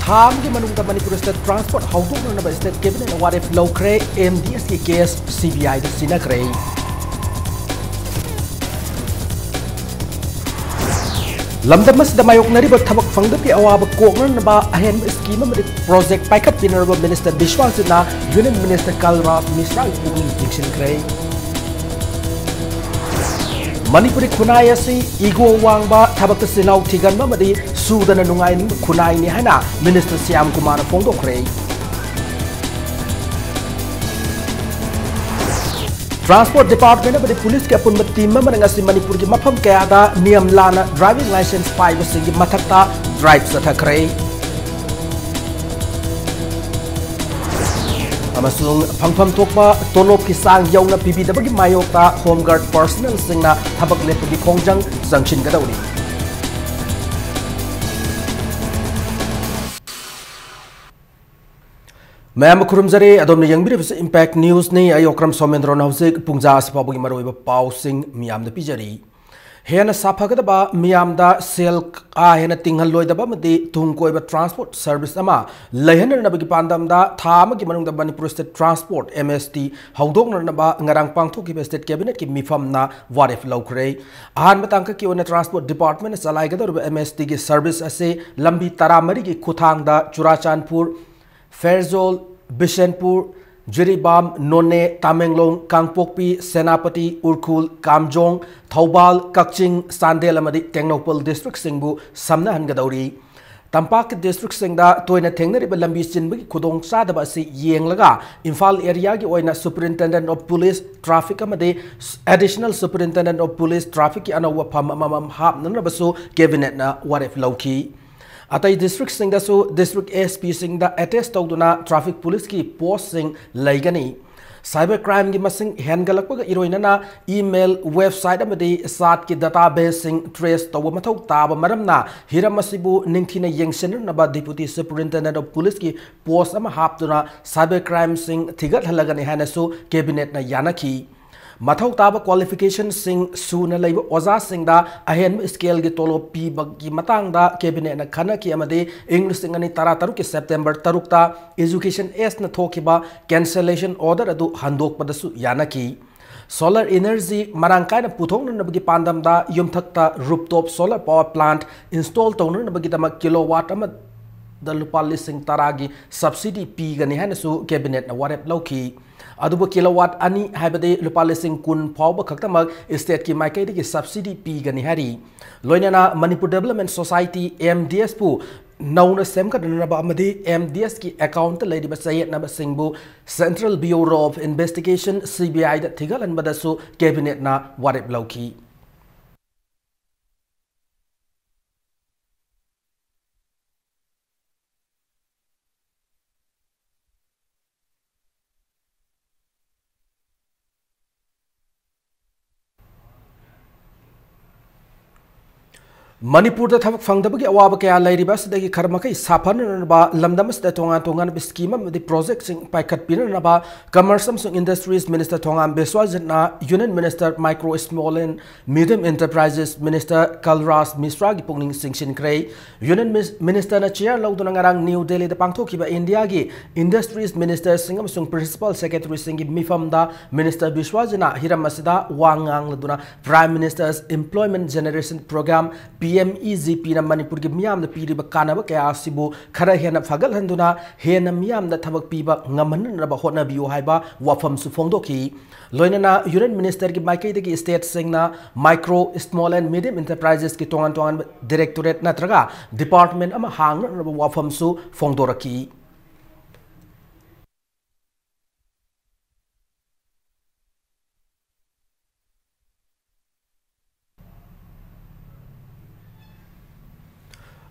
थाम की मनुंग मणिपुर स्टेट ट्रांसपोर्ट हौदोंनब स्टेट कैबिनेट वारेफ लौख्रे MDS की केस CBI दा सिनख्रे लमदम मसिदा मायोकनरिब थबक फंगदबी अवाब कोकनबा अहेन स्कीम प्रोजेक्ट पाइकअप पिनरब मिनिस्टर विश्वासना यूनियन मिनिस्टर कलराज मिश्रा पुनी दिंगसिनख्रे मणिपुरी खुनाई असी इगो वांगबा थबक सिलाउ थिगनबा मदि सुदन नुंगाइनिंग खुनाई नि हाना मिनिस्टर श्याम कुमार फोंदोखरे ट्रांसपोर्ट डिपार्टमेंट बदि पुलिस के अपुन टीम मनंगसी मणिपुर की मफम कयादा नियम लाना ड्राइविंग लाइसेंस पाइबसिंग मथक्ता ड्राइव सथखरे अमसुंग फंगफम थोकबा तोलोब की सांग यौना पीबीदबगी मायोकता होमगार्ड पर्सनल सिंगना थबक लेपगी खोंजंग जंगशिनगदौरी मैम खुरुमजरे अदोमने यंगबिरिबस इंपैक्ट न्यूज ने अयोक्रम सोमेंद्रो नौजिक पुंजा असपाबगी मरोइब पाउसिंग मियामद पिजरी हेन साफगदबा मियामदा सेल आ हेन तिंगहलोइदबा मदि तुंगकोइब ट्रांसपोर्ट सर्विस अमा लैहनरनबगी पांदमदा थामगी मनुंगदा मणिपुर स्टेट ट्रांसपोर्ट MST हौदोंनरनबा ngarang पांगथोकिब स्टेट कैबिनेट की मिफमना वारेफ लौखरे आहान मतंक की ओने ट्रांसपोर्ट डिपार्टमेंट चलाइगदरब MST की सर्विस असे लंबी तरामरी की खुथांगदा चुराचानपुर फेरजोल बिशनपुर जिरीबाम नोने तामेंगलोंग कांगपोकपी सेनापति उरखुल कामजोंग थौबाल कक्चिंग सांदेल अमदी टेक्नोपल डिस्ट्रिक्ट सिंगबु समनहनगदौरी तंपाक डिस्ट्रिक्ट सिंगदा तोयना थेंगनरिब लंबी चिनबगी खुदोंग चादब असि येंगलगा इम्फाल एरिया की ओइना सुपरिटेंडेंट ऑफ पुलिस ट्रैफिक अमदी additional superintendent of police traffic की अनौवा फम अमम हापननबसु कैबिनेटना वारेफ लौखी अतई डिस्ट्रिक्ट सिंगदसु डिस्ट्रिक्ट SP सिंगदा अटेस्ट तौदुना ट्रैफिक पुलिस की पोस्ट सिंग लैगनी साइबर क्राइम की मसिंग हेनगलकपगा इरोइनना ईमेल वेबसाइट अमदी सात की डाटाबेस सिंग ट्रेस तौब मथौ ताब मरमना हिरम असिबु निंगथिना येंगसिननबा डिप्यूटी सुपरिटेंडेंट ऑफ पुलिस की पोस्ट अमा हापदुना साइबर क्राइम सिंग थिगत हलगनी हानसु कैबिनेटना यानखी मथौ ताब क्वालिफिकेशन सिंग सुना लैब ओजा सिंगदा अहेन स्केल की तोलो पीबगी मतांगदा कैबिनेटना खनकी अमदे इंग्लिश सिंगनी 13 की सेप्टेम्बर 3 एजुकेशन एस न थोखिबा कैंसलेशन ऑर्डर अदु हंदोकपदसु यानकी सोलर एनर्जी मरांकायना पुथोंनबगी पांदमदा युमथक्ता rooftop solar power plant install तौनबगीदमक किलोवाट अम द लुपा लिसिंग 10 की सब्सिडी पीगनी हानसु कैबिनेटना वारेप लौखी अदुबो किलोवाट अनि हाइबदे लुपा लिसिंग 10 फाउब खक्तमक स्टेट की माइकैदगी सब्सिडी पीगनी हारी लोइनना मणिपुर डेवलपमेंट सोसाइटी MDS पु नौना सेमकदनबा अमदी MDS की अकाउंट लैदिबा सयेतनबा सिंगबु central bureau of investigation CBI दा थिगलनबदसु कैबिनेटना वारेप लौखी मणिपुर थबक फंगदबगी अवाब कया लैरिबसदगी खरमकै साफननबा लमदमसद तोंगा तोंगा स्कीम अमदि प्रोजेक्ट सिंग पाइकट पिननबा कमर्स अमसुंग इंडस्ट्रीज मिनिस्टर तोंगा बेस्वाजना union minister micro small and medium enterprises minister Kalraj Mishra की पुंगनिंग सिंगसिनख्रे यूनियन मिनिस्टर ना चेयर लौदुना ngarang न्यू दिल्ली द पांगथोकिबा इंडिया की इंडस्ट्रीज मिनिस्टर सिंग अमसुंग प्रिंसिपल सेक्रेटरी सिंग की मिफमदा मिनिस्टर विश्वाजना हिरम असदा वांगांग लदुना prime minister's employment generation programme PMEGP ना मणिपुर की मियाम पीरिब कानब कया सिबु खरा हेन फगल हंदुना हेन मियाम थबक पीबा ngमहननब होटनबियो हाइबा वाफम सु फोंदोखी लोइनना यूनियन मिनिस्टर की माइकैदगी स्टेट सिंगना micro small and medium enterprises की तोंगान तोंगान डायरेक्टोरेट नत्रगा डिपार्टमेंट अमा हांगनब वाफम सु फोंदोरखी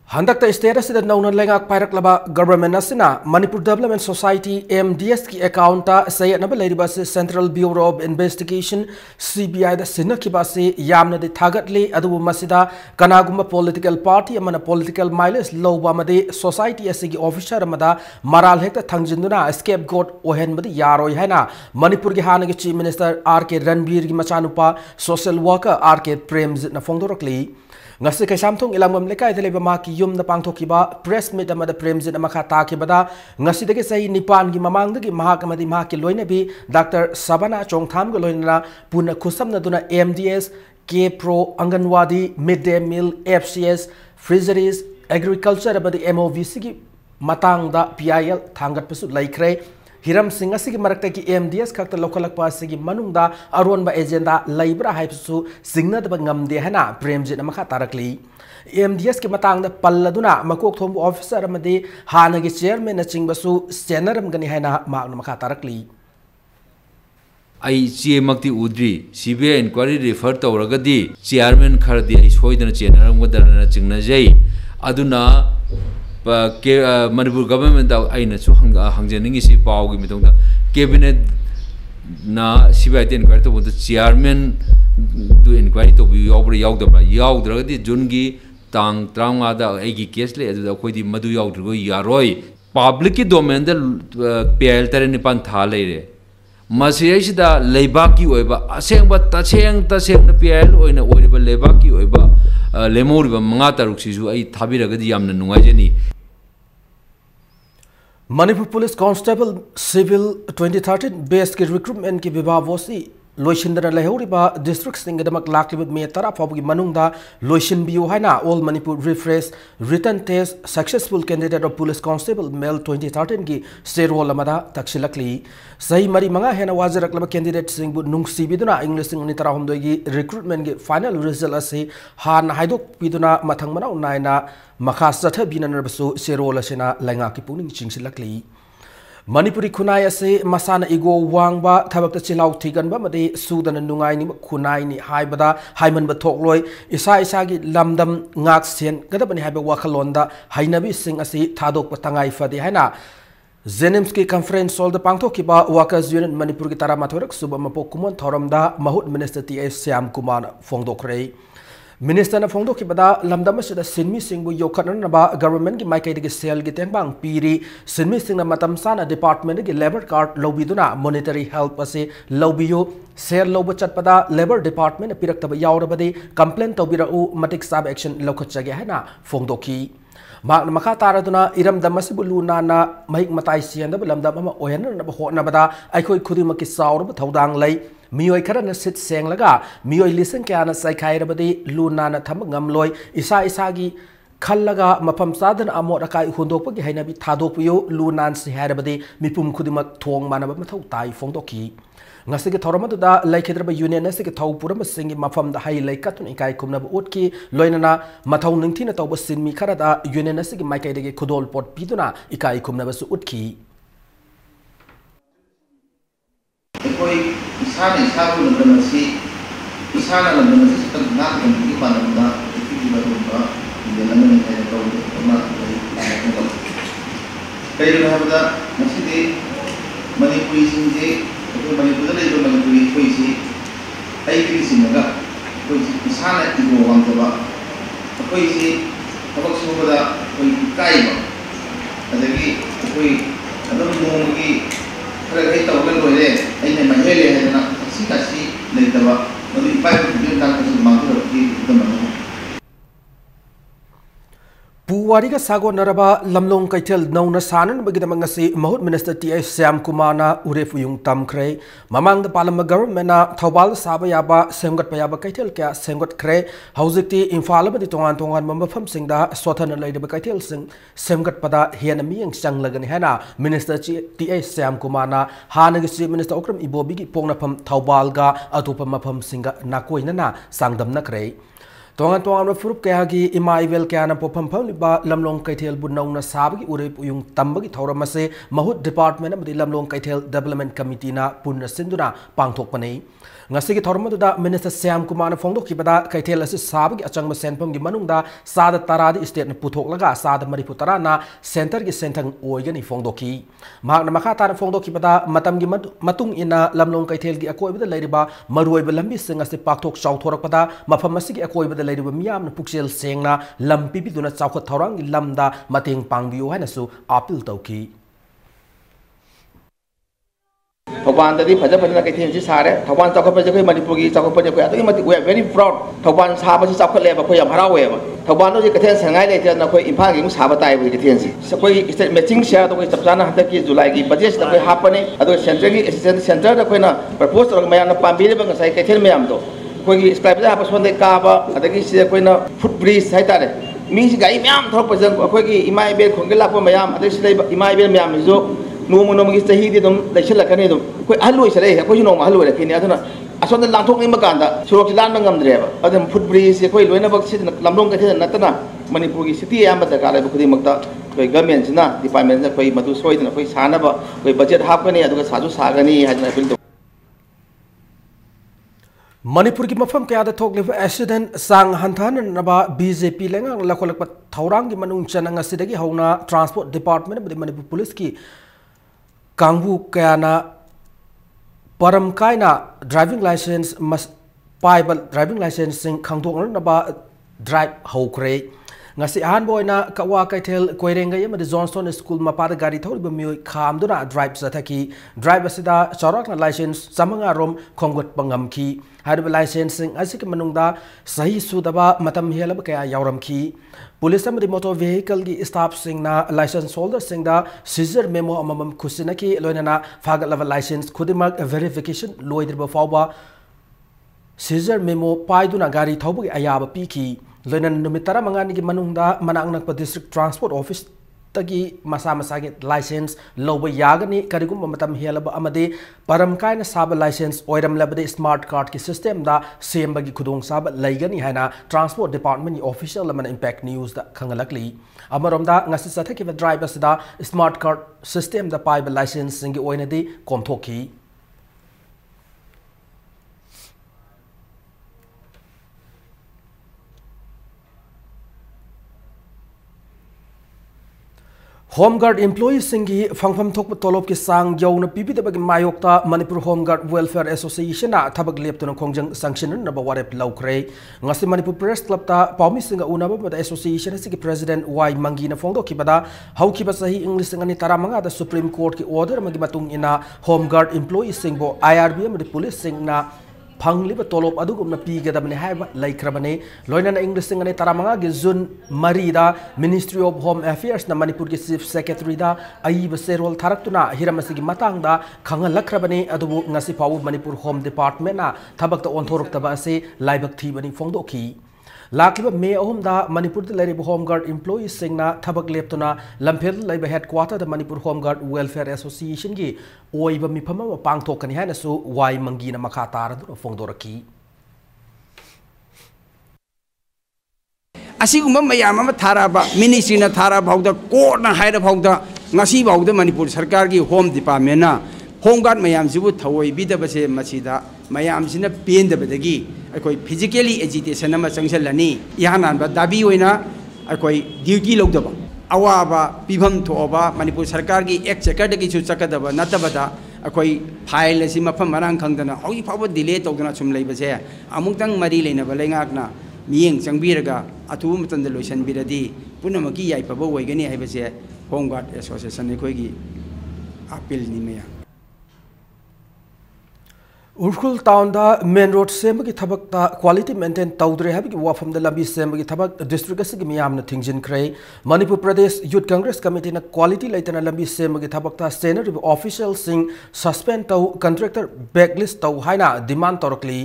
हंदक स्टेट असिद नौना लेंगाक पायरकलबा गवर्नमेंट असिना मणिपुर डेवलपमेंट सोसाइटी MDS की अकाउंट सयनब लेरिबा central bureau of investigation CBI दा सिनखिबा से यामनदि थागतले अदुबु मसिदा कनागुम्बा पॉलिटिकल पार्टी अमना पॉलिटिकल माइलेज लौबा मदे सोसाइटी असिगी ऑफिसर अमदा मराल हेक्ता थंगजिंदुना स्केप गोट ओहेनबदि यारोय हैना मणिपुर की हानगी चीफ मिनिस्टर RK रणबीर की मचानुपा सोशल वर्कर RK प्रेमजित न फोंदोरकली ngasi kai samthong ilangmam lekai thele ba ma ki ꯌꯨꯝꯗ ꯄꯥꯡꯊꯣꯛꯈꯤꯕ ꯄ꯭ꯔꯦꯁ ꯃꯤꯠ ꯑꯃꯗ ꯄ꯭ꯔꯦꯝꯖꯤꯠ ꯃꯈꯥ ꯇꯥꯈꯤꯕꯗ ꯉꯁꯤꯗꯒꯤ ꯆꯍꯤ 9ꯒꯤ ꯃꯃꯥꯡꯗꯒꯤ ꯃꯍꯥꯛ ꯑꯃꯗꯤ ꯃꯍꯥꯛꯀꯤ ꯂꯣꯏꯅꯕꯤ ꯗꯥꯛꯇꯔ ꯁꯕꯥꯅꯥ ꯆꯣꯡꯊꯥꯝꯒ ꯂꯣꯏꯅꯅ ꯄꯨꯟꯅ ꯈꯨꯠꯁꯝꯅꯗꯨꯅ MDS, K-Pro, Anganwadi, Mid-Day Meal, FCS, Fisheries, Agriculture amadi MOVCꯒꯤ matangda PIL thangatpasu laikhre hiram sing asigi marakta ki MDS khakta lokhalakpa asigi manungda aronba agenda laibra haipsu singnadaba ngamde hana Premjit amakha tarakli MDS ki matangda palladuna makok thombu officer amadi hanagi chairman na chingbasu senaram gani haina magna makha tarakli ai CMakti udri CBI inquiry refer tawragadi chairman khardi ai soidana chenaram gadana chingna jai aduna Manipur government aina chu hangjening isi pau gi mitong da cabinet na CBI inquiry to the chairman do inquiry to be over yaudra di jungi tang trauma da egi case le adu khoi di madu yaudro yaroi public ki domain da PL tare nipan tha leire masiyai da leibaki oiba asengba taseng na PL oina oiba leibaki oiba lemoriba manga taruk sisu ai thabiragadi yamna nungaijeni Manipur Police Constable Civil 2013 base ki recruitment ki vibhavosi loisindana lehoriba district singedamak laklibat me tara phabugi manungda loisin biu haina all Manipur refresh written test successful candidate of police constable male 2013 ki serol amada taksilakli sahi mari manga hena wajaraklaba candidate singbu nungsi biduna English ni tara homdoi gi recruitment gi final result ase han haidok biduna mathang mana unaina makha satha binanarbasu serol asena lainga ki puning chingsilakli Manipuri khunai ase masana igo wangba thabakta chilau thiganba made sudana nungai ni khunai ni haibada haiman ba thokloi isa gi lamdam ngak sen gadabani haiba wakhalonda hainabi sing ase thadok patangai fadi haina Zenemski conference hall da pangthokiba workers union Manipur ki tara mathorak subama pokumon thoramda mahut minister TS Syam Kumar fongdokrei Minister na phongdo ki bada lamdam asida sinmi singbu yokhatna ba government ki maikai de sel gi tengbang piri sinmi sing na matam sana department ki labor card lobiduna monetary help ase lobiyo sel lobo chatpada labor department piraktaba yawrabadi complaint tobira u matik sab action lokhatchage haina phongdo ki makha taraduna iram damasibu lunana mahik matai siandaba lamdam ama oyan na ba hona bada aikhoi khudima ki sawrba thodang lai Miyoi karana sit seng laga miyoi listen kya na sai khaira badi luna na tham ngamloi isa gi khallaga mafam sadan amo rakai hundok gi haina bi thadok yo lunan si haira badi mipum khudimak thong manaba mathau tai fongdoki ngasigi thoramadu da laikhedraba union asigi thau puram singi mafam da hai laikatun ikai kumna otki loinana mathau ningthina tawba sinmi khara da union asigi maikai dege khudol pot piduna ikai kumna basu utki Isana isabu nandamasi isana nandamasi setan nak menjadi pananda itu juga rumba di dalam mencari tahu rumah dari anak-anak. Kaya berapa masih di Manipuri sini, atau Manipuri itu Manipuri puisi, ayat di sini juga puisi isana itu orang tua, puisi apa semua pada puisi kaya, ada lagi puisi ada mungkin kalau kita orang boleh, ini mahal ya, nak kasih lagi tahu, nanti baik kita nak kasih mampu kita mampu. Puwariga sago naraba lamlong kaitel nauna sanan bagidamang ngasi mahut minister TS Syam Kumar na uref yung tamkre mamang da palama government na thobal saba yaba semgat payaba kaitel kya semgat kre hauzikti imphal ba di tongan mambafam singda sothana laida ba kaitel sing semgat pada hiana miyang changlagani hana minister TS Syam Kumar na hanagi chief minister okram ibobi gi pongna pham thobal ga atupa mafam singa nakoina na sangdam na kre Tongan furup kaya gi ima ivel kaya na popam liba lamlong kaitel bunau na sabagi urep yung tambagi thauramase mahut department amadi lamlong kaitel development committee na punna sinduna pangthok panai ngasigi thormadu da minister Syam Kumar na phongdok kibada kaitel ase sabagi achangma senpam gi manungda sada taradi state na puthok laga sada mariputara na center gi senthang oigani phongdoki mahak na makha tar phongdok kibada matam gi matung ina lamlong kaitel gi akoibada leiriba maruoiba lambi sing ase pakthok chawthorakpada mafam asigi akoibada leiriba miyam na puksel sengna lampi biduna chawkhat thorang gi lamda mateng pangbiu haina su appeal tauki थौबानददी फज फजना कैथेल सारे थौबान चाखपजे अखोई मणिपुर की चाखपजे अखोई अदुगी मति वी आर वेरी प्राउड थौबान साबसी चाखलेब अखोई याम हरावेब थौबान जी कैथेल संगाई लेते अखोई इम्फाल की साब ताइब कैथेल से अखोई स्टेट मैचिंग शेयर तो चपचाना हंतक की जुलाई की बजेट अखोई हापने अदुग सेंट्रल की असिस्टेंट सेंटर अखोइना प्रपोज तौर मयामना पांबीरेब ngасai कैथेल मयाम तो अखोई स्क्राइब हाप सोंदे काबा अदगी से अखोइना फुट ब्रिज हाइतारे मी गाड़ी मैम थोरपजे अखोई इमा इबे खोंगे लाप मयाम अदगी इमा इबे मयाम जो नोम नोम की चाहिए दम लेसलकनी अखोई अहलोइसरे अखोई नोम अहलोरखनी अदुना असोंद लांथोकनिम कांदा सुरक लान मंगमद्रेब अदम फुट ब्रिज अखोई लोइनबक सिद लमलोंग कैथेल नतना मणिपुर की सिटी अयाम दरकार लेब खुदिमकता अखोई गवर्नमेंट सिना डिपार्टमेंट अखोई मधु सोइदन अखोई सानब अखोई बजेट हापनी अदुगा साजु सागनी हाजना अपील मणिपुर की मफम क्या थोक एक्सीडेंट सांग हंथानबा बीजेपी लेंगा लखोलक थौरांग की मनुंग चनंग असिदगी हौना ट्रांसपोर्ट डिपार्टमेंट मणिपुर पुलिस की कांगबू कयाना परम कायना ड्राइविंग लाइसेंस पाइबल ड्राइविंग लाइसेंस सिंग खांगथोकनबा drive हौख्रे ngasi ahan boina kawa kaithel koirengai amadi Johnston School mapada gari thoriba mioi khamduna drive sathaki drive asida charakna license samanga rom khonggot pangamki hariba licensing asik manungda sahi sudaba matam helab kaya yauramki police amadi motor vehicle gi staff singna license holder singda seizure memo amamam khusinaki loinana fagal level license khudimak verification loidriba fawba seizure memo paiduna gari thaubugi ayaba piki लोनन नुमित 15 की मनुंगदा मनांग नक district transport office तगी मसा मसा की licence लौब यागनी करिगुम मतम हेलब अमदे परम कायन साब licence ओइरम लबदे स्मार्ट कार्ड की सिस्टम दा सेम बगी खुदोंग साब लैगनी हैना ट्रांसपोर्ट डिपार्टमेंट ऑफिशियल मन इंपैक्ट न्यूज दा खंगलकली अमरोमदा ngasi sathaki ड्राइवर सदा स्मार्ट कार्ड सिस्टम दा पाइब लाइसेंस सिंगी ओइनदे कोमथोकी होम गार्ड एम्प्लॉयज की फंगफम थोप तोलोब की सांग यौन पीबीदबगी मायोक्ता Manipur home guard welfare association थबक लेप्तुना खोंजंग संक्शन वारेप लौख्रे ngasi मणिपुर प्रेस क्लब ता पाउमी सिंग उनब एसोसिएशन की प्रेसिडेंट वाई मंगी न फोंदोखिबदा हौखिबा सही इंग्लिश अंगनी 15 दा सुप्रीम कोर्ट की ऑर्डर मगी मतुंग इना होम गार्ड एम्प्लॉयज सिंग बो IRB मदि पुलिस सिंग ना फंगलिब तोलोब अदुगुमना पीगदबने हाइबा लैख्रबने लोइनना इंग्लिश सिंगने 15 की जून मरीदा मिनिस्ट्री ऑफ होम अफेयर्स ना मणिपुर की चीफ सेक्रेटरी दा अईब सेरोल थारक्तुना हिरमसिगी मतंगदा खंगलख्रबने अदुबु ngasi फाउ मणिपुर होम डिपार्टमेंट ना थबक त ओंथोरक्तबा असे लाइबक थीबनी फोंदोखी लाखिबा मे अहुमदा मणिपुर द लेरिब होम गार्ड एम्प्लॉयज सिंगना थबक लेप्तुना लंफेल लाइब हेडक्वार्टर द Manipur home guard welfare association की ओइबा मिफम पांगथोकनी हानसु वाई मंगीना मखा तारदुना फोंदोरकी असिगुम्बा मयाम अमा थाराबा मिनिस्ट्रीना थारा भाउदा कोर्टना हाइरा भाउदा ngasi भाउदा मणिपुर सरकार की होम डिपार्टमेंट ना होम गार्ड मयाम जिबु थवoi बिदबसे मसिदा मयाम सिना पेंदबदगी अखोई फिजिकली एजिटेशन अमा चंगसलनी यानानबा दाबी होइना अखोई ड्यूटी लौदबा अवाबा पिभम थोबा मणिपुर सरकार की एक चेकर दगी छु चकदबा नतबदा अखोई फाइल असि मफम मरांग खंगदना हौई फाव डिले तौदना सुम लेबसे अमुक्तंग मरी लेनबा लेंगाकना मियेंग चंगबिरगा अथु मतंद लोइसन बिरदी पुनमकी याइफबो वैगनी हाइबसे होम गार्ड एसोसिएशन अखोई अपील निमया उर्खुल टाउन दा मेन रोड सेम की थबक ता क्वालिटी मेंटेन तौद्रे है कि वाफम द लंबी सेम की थबक डिस्ट्रिक्ट से मियाम न थिंगजिन क्रे मणिपुर प्रदेश यूथ कांग्रेस कमिटी न क्वालिटी लेतना लंबी सेम की थबक ता सेनर ऑफिशियल सिंग सस्पेंड तौ कंट्रैक्टर बैकलिस्ट तौ हाइना डिमांड तौरकली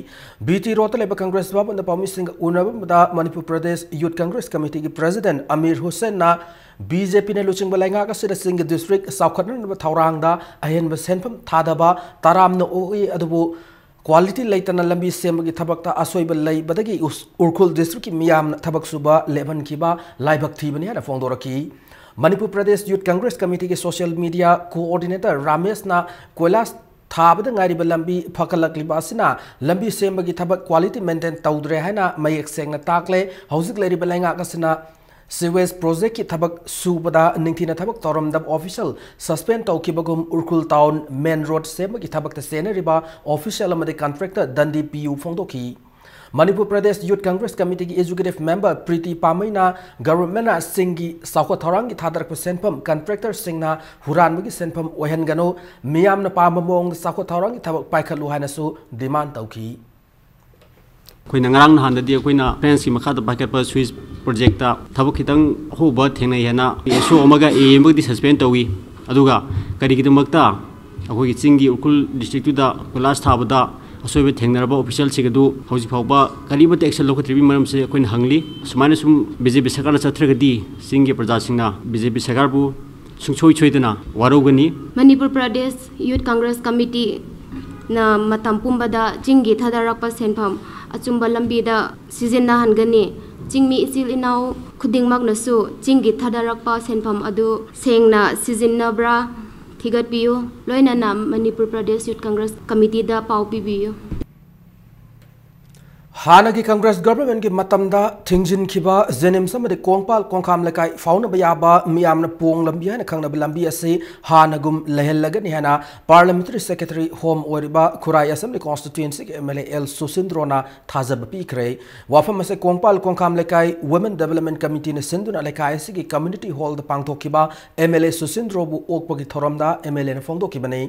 बीटी रोड लेब कांग्रेस बाबन द पामी सिंग उनब दा मणिपुर प्रदेश यूथ कांग्रेस कमिटी की प्रेसिडेंट अमीर हुसैन ना बीजेपी ने लुचिंग बलाइंगा का सिंग डिस्ट्रिक्ट साउखन थौरांगदा अहेन सेंफम थादबा ताराम ओई अदुबु क्वालिटी लेतना लंबी सेम की थबकता असोइब लैबदगी उर्खुल डिस्ट्रिक्ट की मियाम थबक सुबा लेबन खिबा लाइबक थीबनी है फोंदोरकी मणिपुर प्रदेश यूथ कांग्रेस कमिटी के सोशल मीडिया कोऑर्डिनेटर रमेश ना कोयलास थाबद गाइब लंबी फकलक्लिबासिना लंबी सेम की थबक क्वालिटी मेंटेन तौद्रे है मयेक सेंगना ताकले हौजिक लेरिब लैंगाकसिना सीवेज प्रोजेक्ट की थबक सूबदा निंगथिना थबक तौरमदब ऑफिशियल सस्पेंड तौखिबगुम उर्खुल टाउन मेन रोड सेम की थबक सेनरिबा ऑफिशियल अमदे कॉन्ट्रैक्टर दंडी पीयू फोंदोखी Manipur Pradesh Youth Congress Committee ki Executive Member Priti Pamaina government na singi Sakwa Thorang ki Thadak Senpam contractor singna Huran gi Senpam Ohengano Miam na Pamamong Sakwa Thorang ki Tabak Paikalu Hanasu demand tauki. Kuina ngarang na handa dia kuina plans ki makha da packet pa Swiss project ta thabuk kitang huba thengna yana issue omaga e mug di suspend tawi aduga kari kidamakta akoi chingi ukul district tu da class thabada asobe thengnaraba official sigadu hauji phawba kalibat action lokhatribi maram se koin hangli sumana sum BJP sarkar na chatragadi singi praja singna BJP sarkar bu sungchoi choidana warogani Manipur Pradesh Youth Congress Committee na matam pumbada chingi thadarakpa senpham achumba lambida sizena hangani chingmi isil inau khudingmak nasu chingi thadarakpa senpham adu sengna sizena bra thigat biyo loina na Manipur Pradesh Youth Congress Committee da pau bibiyo Hana ki Congress government ki matamda thingjin khiba zenim samade kongpal kongkham lekai fauna bayaba miyam na pong lambi hana khangna lambi ase hanagum lehel lagani hana parliamentary secretary home oriba Khurai assembly constituency ke MLA L Susindrona thazab pikre wafam ase kongpal kongkham lekai women development committee ne sinduna lekai ase ki community hall da pangthokiba MLA Susindro bu okpagi thoramda MLA ne phongdokibane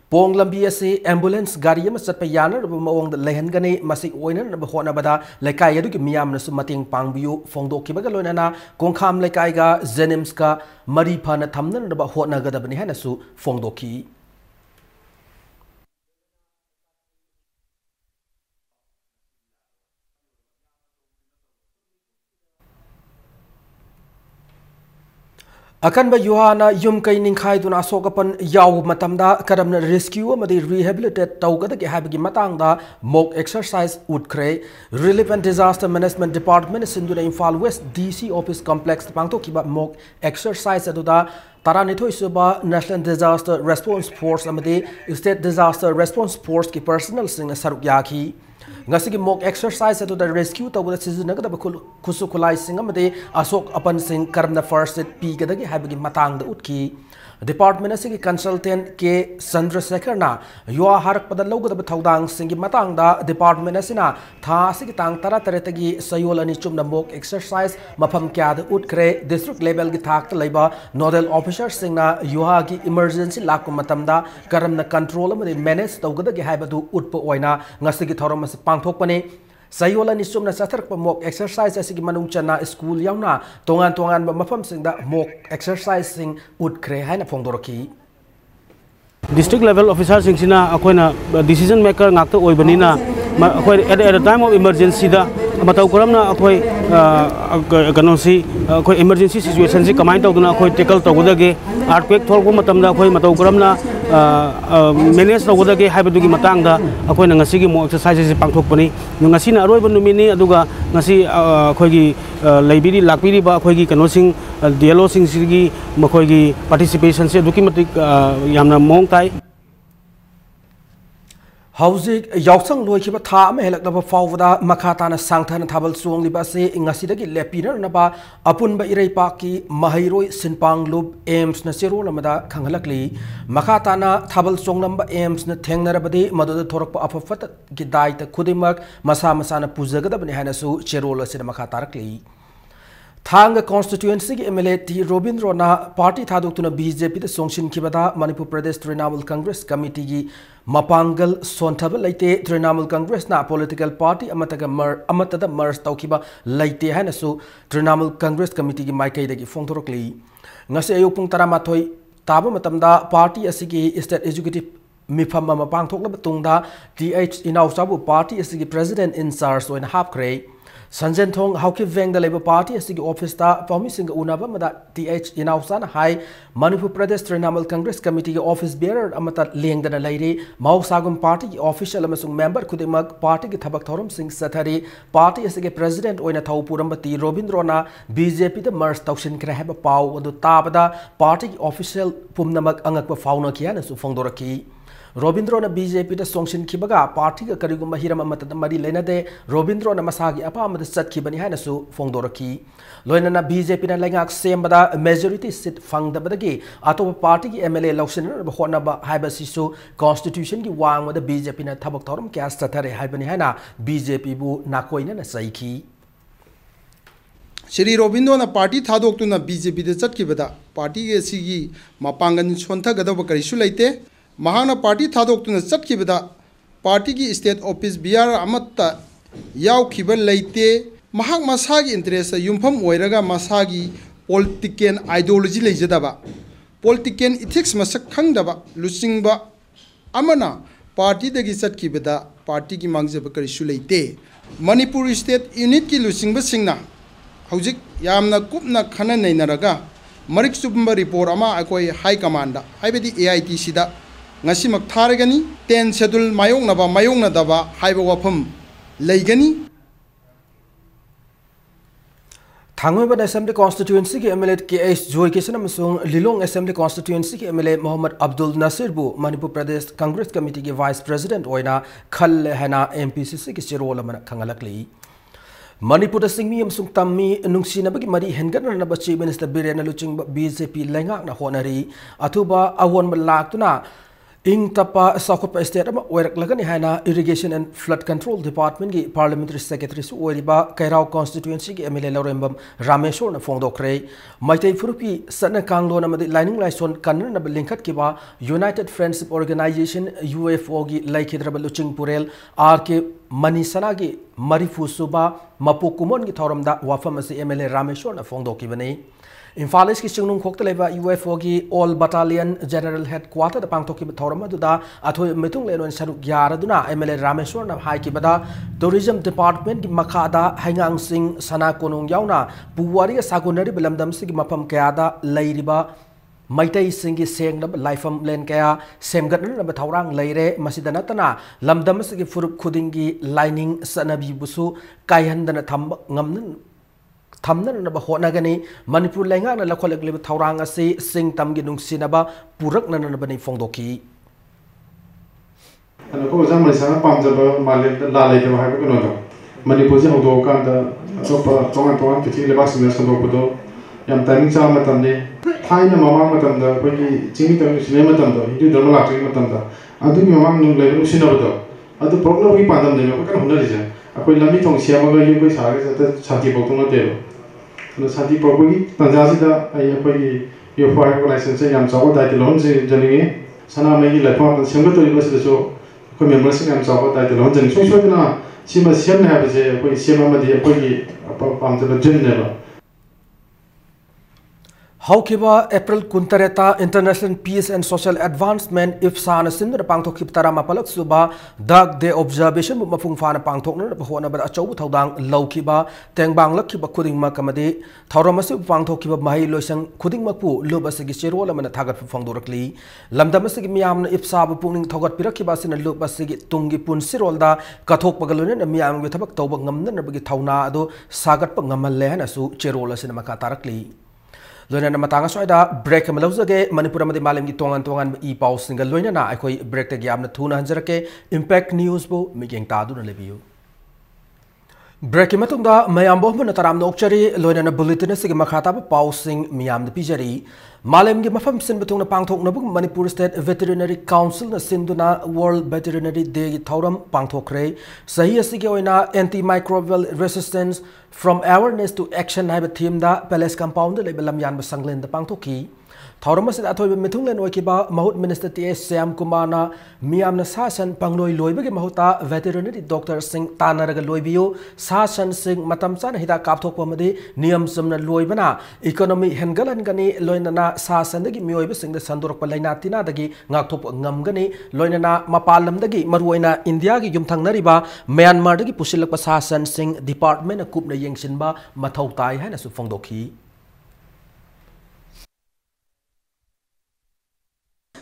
Pong lambi ase ambulance gari ama satpa yana maong lehan gani masik oina na hona bada lekai adu ki miyam na sumating pangbiu phongdok ki baga loina na kongkham lekai ga zenems ka mari phana thamna na ba hona gada bani hana su phongdok ki Akan ba yuhana yum kai ningkhai duna sokapan yaw matamda kadamna rescue amadi rehabilitate tawgada ke habigi matangda mock exercise utkre relevant disaster management department sinduna Imphal West DC office complex pangthokiba mock exercise aduda Taranithoi suba National Disaster Response Force amadi State Disaster Response Force ki personal sing saruk yaki ngasi ki mock exercise atu da rescue tawda sizuna kada khusu khulai sing amade asok apan sing karna first aid pi kada gi habigi matang da utki department asigi consultant ke Chandrasekhar na yuwa harak pada logda ba thaudang singi matang da department asina tha asigi tang tara tare tagi sayol ani chumna mock exercise mafam kya da utkre district level gi thak ta laiba nodal officer singna yuwa gi emergency lakum matamda karamna control amade manage tawgada gi haibadu utpo oina ngasi gi thoram as pangthokpane Sayola ni sumna sathar pa mock exercise asigi manung chana school yauna tongan mafam singda mock exercise sing utkre haina phongdoroki district level officer singina akoina decision maker ngakta oibanina akoi at the time of emergency da matau karamna akoi kanosi akoi emergency situation si kamai tawduna akoi tackle tawdage earthquake tholko matamda akoi matau karamna manage tawdage haibadugi matangda akoina ngasigi mo exercise si pangthokpani ngasina aroiba numini aduga ngasi akoi gi laibiri lakpiri ba akoi gi kanosing dialo sing sigi makoi gi participation se duki matik yamna mong tai Hauzik yausang loi khiba tha ma helak da fawda makhata na sangthana thabal suang liba se ingasi dagi lepiner na ba apun ba irei pa ki mahairoi sinpang lub aims na sero lamada khanghalakli makhata na thabal song namba aims na thengnarabadi madada thorak pa afafat gi dai ta khudimak masa na pujaga da bani hana su cherola se makhata rakli Thanga constituency ki MLA T Robindro na party thaduk BJP the songshin kibada Manipur Pradesh Trinamool Congress committee gi mapangal sonthabal laite Trinamool Congress na political party amatada merge tawkiba laite hana su Trinamool Congress committee gi maikai dagi phongthorokli ngase ayuk pung 13 taba matamda party asigi state executive mifam ma pangthokla batungda TH Inausabu party asigi president in charge oina hapkre Sanjen Thong Hauki Veng the Labour Party asigi office ta Pawmi Singh Unaba mada TH Inausan Hai Manipur Pradesh Trinamool Congress Committee office bearer amata lengdana lairi Mausagum Party official amasung member kudimak party ki thabak thorum Singh Sathari party asigi president oina thau purambati Robindrona BJP the merge tawshin kra heba paw adu tabada party official pumnamak angakba fauna kiana su phongdoraki रोबिंद्रोना BJP दा सोंगशिन खिबगा party का करिगुम Hiram अमत मरी लेनदे रोबिंद्रोना मसागी अपामद चटखिबनी हायनसु फोंगदोरखी लोइनना BJP ना लेंगाक सेमबदा majority seat फंगदबदगी अतोप party की MLA लौसिनब होनबा हाइबसिसु constitution की वांगमदा BJP ना थबक थौरम क्यास तथरे हाइबनी हायना बीजेपी बु नाकोइना सैखी श्री रोबिंद्रोना पार्टी थादोक्तुना बीजेपी दे चटखिबदा पार्टी के सिगी मपांगन सोंथगदब करिसु लेते महाना पार्टी थादोक्तुना चटखिबदा पार्टी की स्टेट ऑफिस बिहार अमत्ता यावखिब लेते महाक मसागी इंटरेस्ट युमफम ओइरगा मसागी पॉलिटिकल आइडियोलॉजी लेजदबा पॉलिटिकल इथिक्स मसक खंगदबा लुसिंगबा अमना पार्टी दगी चटखिबदा पार्टी की मांगजब करिसु लेते मणिपुर स्टेट यूनिट की लुसिंगबा सिंगना हौजिक यामना कुपना खना नैनरगा मरिक सुबंबा रिपोर्ट अमा अकोई हाई कमांड हाइबदी AITC दा ngasimak tharagani 10 schedule mayongna daba haiba wafam leigani Thangweban Assembly Constituency ki MLA KS Joy Kisan amasung Lilong Assembly Constituency ki MLA Mohammad Abdul Nasir bu Manipur Pradesh Congress Committee ki Vice President oina khal hana MPCC ki role amana khangalakli Manipur da singmi amsung tammi nungsina bagi mari hengan na ba Chief Minister Birena Luching BJP lengak na honari athuba awon malaktuna ing tapa sakop state ama oirak lagani haina irrigation and flood control department ki parliamentary secretary su oiriba Kairao constituency ki MLA Laurembam Rameshwar na fongdokre maitai furupi sana kanglo na madi lining laison kanna na linkhat ki ba United Friendship Organization UFO gi laikhidraba Luching Purel RK Manisana gi marifu suba mapukumon gi thoramda wafam ase MLA Rameshwar na fongdoki bani Imphal East ki Chingnung Khokta leba UFO ki All Battalion General Headquarter da pangthoki thorama duda athoi metung lenon saruk yara duna MLA Rameshwar na hai ki bada Tourism Department ki makhada Haingang Singh Sana Konung yauna puwari sagunari belamdam sigi mapam kayada leiriba maitai singi sengnab laifam len kaya semgatna na thaurang leire masidana tana lamdam sigi furup khudingi lining sanabi busu kaihandana tham ngamnan Thamna na ba honagani Manipur lenga na lakholagli thaurang ase sing tamgi nungsinaba purak na ba ni fongdoki ana ko jam mai sana pamjaba male la le de ha ko no do Manipur je hodo kan da topa tongan ti le bas ne so do yam timing cha ma tam ne thaina mama ma tam da ko ki chimi tam ne ma tam da hindu dharma la tri ma tam da adu mi mama nu le nu sinaba do adu problem wi pandam de ko kan hunari ja akoi lami thong siama ga yu ko sa ga sa shanti boktung na de Santi Property, Tanzania, I your fire license, I am Sawa, title on Jenny, Sana Maggie Lapon, Singapore University, so members and Sawa, title on Jenny. So, now, she must have a Sima, the Apollo General. Haukiba April Kuntareta International Peace and Social Advancement IFSA na sindra pangthok khiptara mapalak suba Dag Day Observation mafung fana pangthok na bahona ba achau thaudang lawkiba tengbang lakhiba khuding ma kamade thauramasi pangthok khiba mahi loisang khuding mapu lobasagi cherol amana thagat phangdorakli lamdamasigi miyam na IFSA bu pungning thogat pirakhiba sina lobasigi tungi pun sirolda kathok pagalone na miyam ge thabak tawba ngamna na bagi thauna ado sagat pa ngamalle hana su cherol asina maka tarakli Loina na matanga soida break malawzage Manipur amadi malam gi tongan I pau single loina na akhoi break te gyam na thuna hanjarake impact news bo migeng ta du na lebiu break matung da mayam bo na taram nokchari loina na bulletin sig makhata ba pau sing miyam de pijari malam gi mafam sin betung na pangthok na bu Manipur State Veterinary Council na sinduna World Veterinary Day gi thauram pangthokre sahi asigi oina antimicrobial resistance from awareness to action haiba theme da Palace Compound le belam yan ba sanglen da pangthoki thauram se athoi mithunglen oikiba mahut Minister TS Syam Kumar na miyam na sasan pangloi loiba gi mahuta veterinary doctor sing tanaraga loibiyo sasan sing matam chan hida kapthok pamade niyam samna loiba na economy hengalan gani loina na sasan dagi miyoiba sing da sandorak palaina tina dagi ngakthop ngamgani loina na mapalam dagi maruina India gi yumthangnari ba Myanmar dagi pusilak pa sasan sing department na kupna yengsinba mathau tai haina su phongdokhi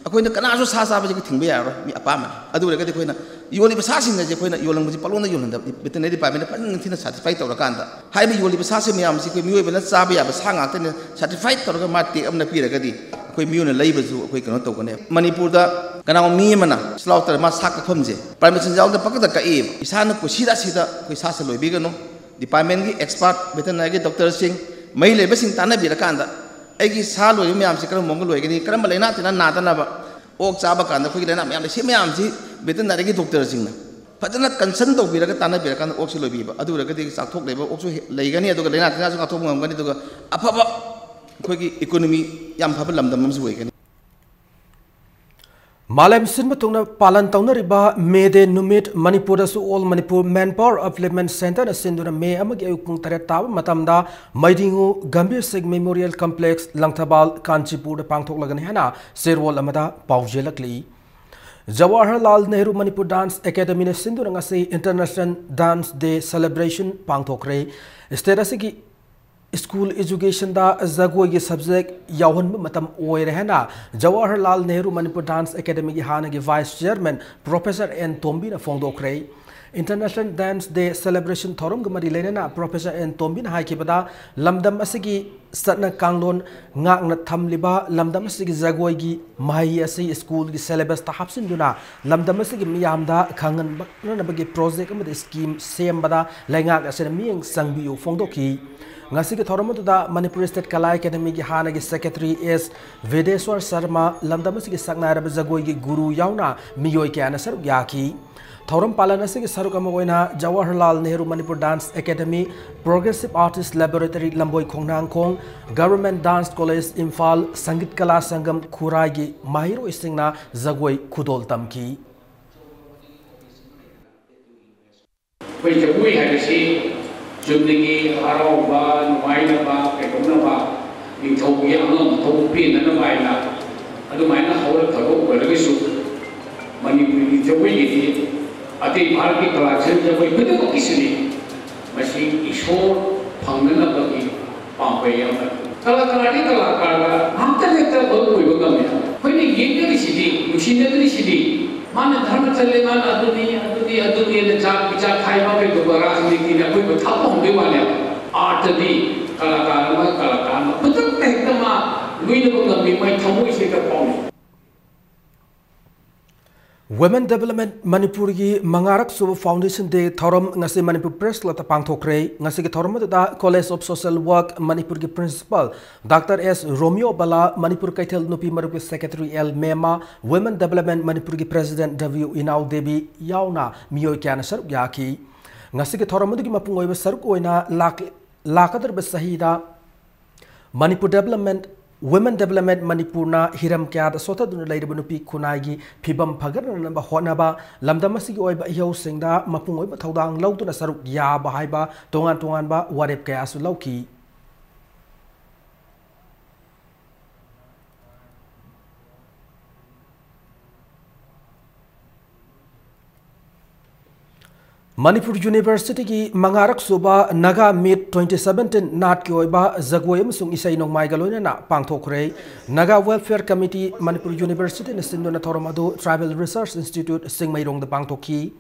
अखोइना Kanasu सा चाबजे कि थिंबे यारो मी अपामा अदु रेगदि खोइना योलि बसासिन जे खोइना योलंग बजि पलोना योलन the veterinary department पन थिना certify तौर कांदा highway योलि बसासे मियाम सि खोइ मियोय बना चाबे या सा गाते ने सर्टिफाई तौर का माटे अमना पिरगदि खोइ मियोना लैबजु खोइ कनो तौकने मणिपुर दा kana mi mana slaughter ma sak khomje permission jaw da pakda ka e isana ku sida sida ku sa sa loi bi gano department gi expert veterinary doctor sing mai le basing tana bi rakanda ai gi sa loi mi am se karam mong loi gani karam leina tina na tana ba ok chaba kanda ku leina mi am se mi am si veterinary gi doctor sing na fajana concern to bi raka tana bi rakanda ok se loi bi ba adu raka di sak thok le ba ok su lei gani adu leina tina su thok ngam gani du apa ba ku gi economy yam phab lam dam su gani Malam sin matungna palan tauna riba Mede Numit Manipur su All Manipur Manpower Upliftment Center na sinduna me amagi ayukung tare tab matamda Maidingu Gambir Singh Memorial Complex Langthabal Kanchipur pangthok lagani hana serwol amada paujelakli Jawaharlal Nehru Manipur Dance Academy na sinduna ngasi International Dance Day Celebration pangthokre state School education da Zagoi ki subject yawan matam oire hena Jawaharlal Nehru Manipur Dance Academy ki hana ki Vice Chairman Professor N Tombi na fongdokre International Dance Day Celebration thorum gamari lena Professor N Tombi na haiki bada lamdam asigi satna kanglon ngak na thamliba lamdam asigi Zagoi ki mahi asi school ki syllabus ta hapsin duna lamdam asigi miyamda khangan na bagi project amada scheme sem bada lenga asena miyang sangbiu fongdoki ngasi ke thoram da Manipur State Kala Academy ki hana ki secretary S Vedeswar Sharma lamdam asigi sakna rab Zagoi ki guru yauna miyoi ke ana saruk yaki thoram palan asigi saruk amoina Jawaharlal Nehru Manipur Dance Academy Progressive Artist Laboratory Lamboi Khongnang Khong Government Dance College Imphal Sangit Kala Sangam Khurai ki mahiro isingna Zagoi khudol tamki Koi Zagoi haisi Jumdigi Harauba, Nuainaba, Ekonaba, Nitopia, Topin, and the Maina. And the Maina, however, whatever so Manipuri, the way at the party collection, the way with the easily. Machine is short, Pangana Bagi, Pampaya. Kalakari, Kalakara, after the work we will come in. When they get the city, you see the city. Mana dharma challe man aduni ne chak bichar khaiba pe dobara asli na koi batha honge wale art di kalakar ma putak ekta ma luina bangam mi mai thamoi se ka pauni Women Development Manipur ki Mangarak Suba Foundation Day thoram ngasi Manipur Press Club pangthokre ngasi ki thoram da College of Social Work Manipur ki Principal Dr. S Romeo Bala Manipur Kaithel Nupi Marupi Secretary L Mema Women Development Manipur ki President W Inau Devi yauna miyoi kyana saruk yaki ngasi ki thoram ki mapung oiba saruk oina lakadar besahida Manipur Development Women Development Manipur na hiram kya da sota dun lai nupi khunai gi phibam phagar na ba hona ba lamdam asigi oi ba hiau singda mapung oi ba thodang lau tu na saruk ya ba hai ba tongan ba warep kya asu lauki Manipur University ki Mangarak Suba Naga Meet 2017 Nat ki oiba Zagoi amsung isai nongmai galoina na pangthokre Naga Welfare Committee Manipur University na sindona thoramadu Tribal Research Institute Singmairong da pangthokhi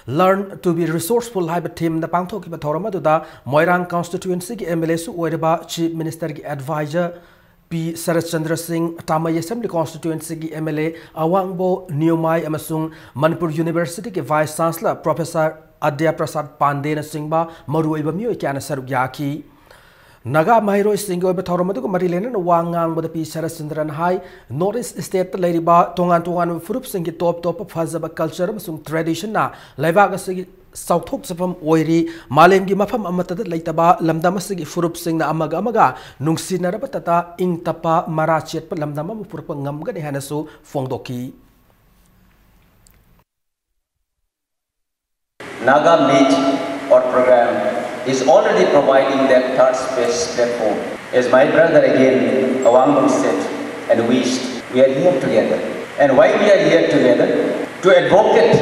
Learn to be resourceful haiba team da pangthokhi ba thoramadu da Moirang constituency ki MLA su oireba Chief Minister ki advisor P. Sarat Chandra Singh Tamai Assembly Constituency ki MLA Awangbo Niomai amasung Manipur University ki Vice Chancellor Professor Adya Prasad Pandey na singba maruiba miyoi kyana saruk yaki Naga Mahiro Singh oiba thoramadu ko marilena na wangang boda P. Sarat Chandra hai North State lairiba tongan furup singh ki top phazaba culture amasung tradition na laiba ga sigi Southok Sapam Oiri, Malem gi mafam amatada laitaba, lamdamasigi furup sing na amaga, nungsinaraba tata, ing tapa, marachet pa lamdama mupurpa ngamga ni hanasu fongdoki. Naga Meet or program is already providing that third space platform. As my brother again, Awangbo said and wished, we are here together. And why we are here together? To advocate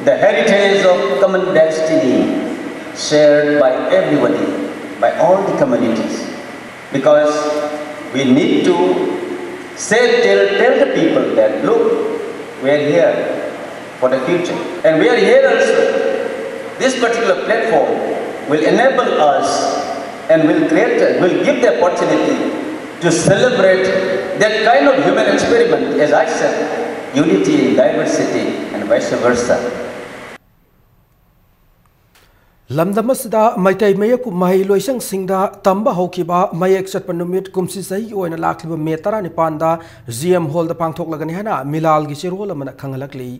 the heritage of common destiny shared by everybody, by all the communities. Because we need to tell the people that, look, we are here for the future. And we are here also. This particular platform will enable us and will give the opportunity to celebrate that kind of human experiment, as I said, unity in diversity and vice versa. lamdamasida maitai mayakpu mahi loisang singda tamba hokiba mayak chatpa numit kumsi sahi oina lakliba me 19 GM hall da pangthok lagani hana milal gi chirol amana khangalakli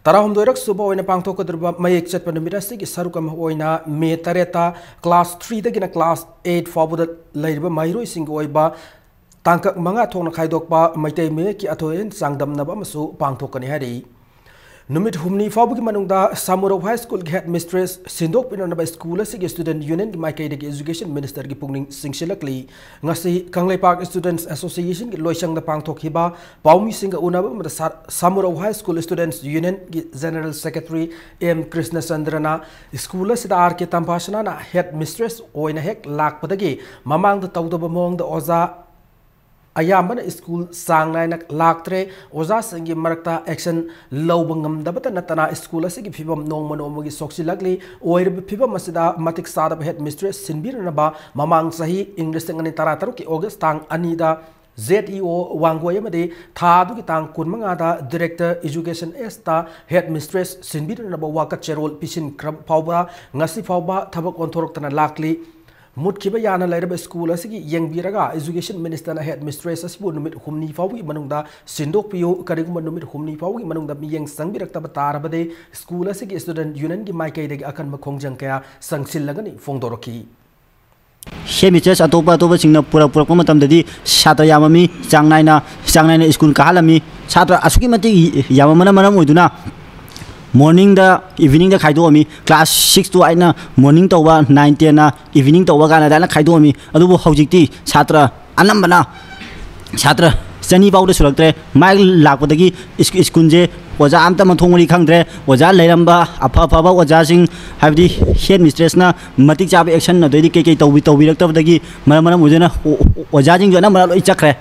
tarahum doirak suba oina pangthok kadruba mayak chatpa numit asigi sarukam oina me 3 class 3 dagina class 8 fabuda laiba mairoi sing oiba tangkak manga thongna khaidokpa maitai mayaki athoen sangdamnaba masu pangthokani hari numit humni fabugi manungda Samurau High School head mistress sindok pinanaba school asigi student union gi maikai de education minister gi pungning singsilakli ngasi Kanglei Park Students Association gi loisang da pangthok hiba paumi singa unaba mata Samurau High School Students Union gi General Secretary M Krishna Chandrana school asida RK Tampashana na head mistress oina hek lakpadagi mamang da tawdaba mong da oza ayambana school sangnai laktre oza singi marakta action lobangam dabata natana school asigi phibam nongmano mogi soksilakli oirb phibam asida matik sada head mistress sinbirnaba mamang sahi English ngani tarataru ki August tang anida ZEO wanggoyamade thadu ki tang kunmanga da director education esta head mistress sinbirnaba wakat cherol pisin phawba ngasi phawba thabak onthorok tana lakli Mutkiba yana lairaba school asigi yengbiraga education minister na head mistress asibu numit humni fawi manungda sindok piyo kariguma numit humni fawi manungda miyeng sangbirakta batarabade school asigi student union gi maikai degi akan makhongjang kaya sangsilagani fongdoroki Shemiches atopa singna pura matamdadi satra yamami changnaina school kahalami satra asuki mati yamamana manam oiduna morning da evening da khaido ami class 6 to 8 na morning to 9 10 na evening to ga na da khaido ami adubu hojikti chhatra anambana chhatra chani bauda suraktre mai lakpadagi school je oja amta mathongri khangdre oja leiramba apha phaba oja sing habdi head mistress na matik chaba action na doidi ke tawbi raktabdagi maram ojena oja jing jona mara loi chakre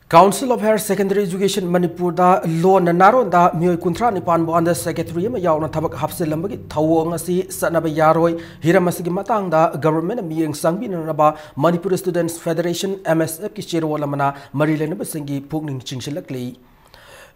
Council of Higher Secondary Education Manipur da law na naron da mioi kuntra nipan bo under secretary ma yauna thabak hapselambagi thawong asi sanaba yaroi hiramasigi matang da government miyeng sangbi na ba Manipur Students Federation MSF ki chirwala mana marilena basingi pugning chingsilakli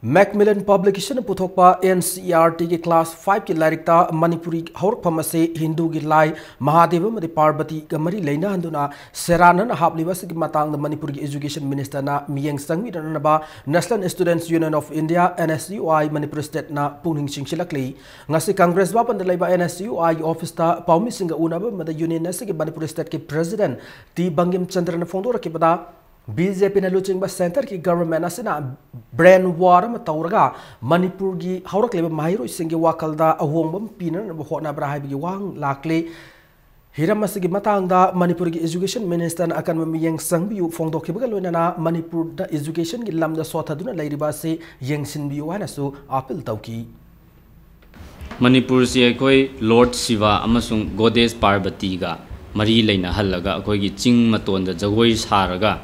Macmillan Publication puthokpa NCERT ki class 5 ki larikta Manipuri haur phamase Hindu gi lai Mahadeva mari Parvati gamari leina handuna Seranan hapliwas ki matang da Manipur ki education minister na miyeng sangwi na ba National Students Union of India NSUI Manipur state na pungning chingsilakli ngasi Congress ba pandalai ba NSUI office ta paumi singa unaba mada union na ki Manipur state ki president T Bangim Chandra na fongdora ki bada BJP na luching ba center ki government asina brain war ma tawraga Manipur gi haurak leba mahiro singi wakalda ahongbam pinan ba hona bra haibi wang lakle hiramasigi matang da Manipur gi education minister na akan miyeng sangbiu fongdok ki bagal na Manipur da education gi lamda sothaduna lairiba se yengsin biu wana su appeal tawki Manipur se koi Lord Shiva amasung Goddess Parvati ga mari leina hallaga koi gi ching maton da jagoi saraga